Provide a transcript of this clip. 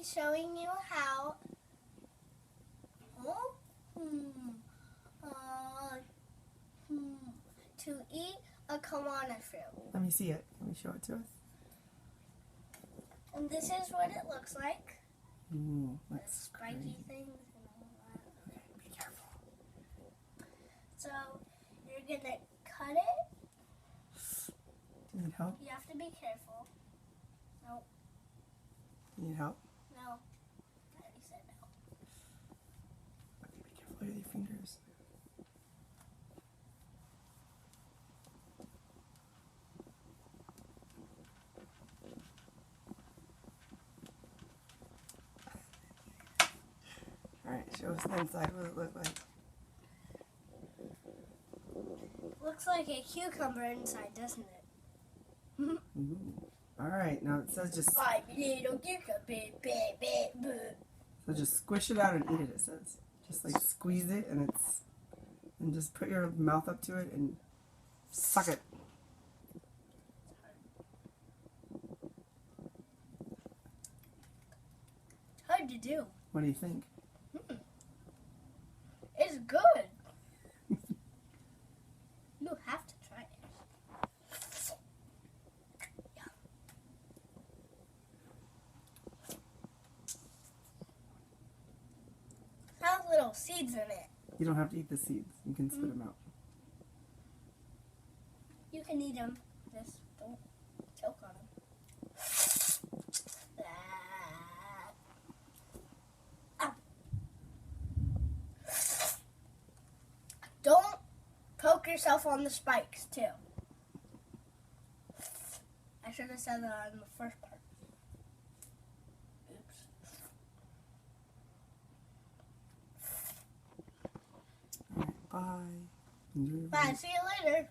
be showing you how to eat a Kiwanis fruit. Let me see it. Let me show it to us. And this is what it looks like. Ooh, The that's spiky crazy. things and all that. Okay, be careful. So you're gonna cut it. Do you need help? You have to be careful. No, You need help? no. I already said no. Okay, be careful with your fingers. Alright, show us the inside. What does it look like? Looks like a cucumber inside, doesn't it? Ooh. Alright, now it says just I'm a little cucumber. so just squish it out and eat it, it says. Just like squeeze it and just put your mouth up to it and suck it. Hard to do. What do you think? It's good. You have to try it. Has little seeds in it. You don't have to eat the seeds. You can spit them out. You can eat them. Just don't choke on them. Don't poke yourself on the spikes, too. I should have said that in the first part. Oops. Alright, bye. Enjoy your Bye. See you later.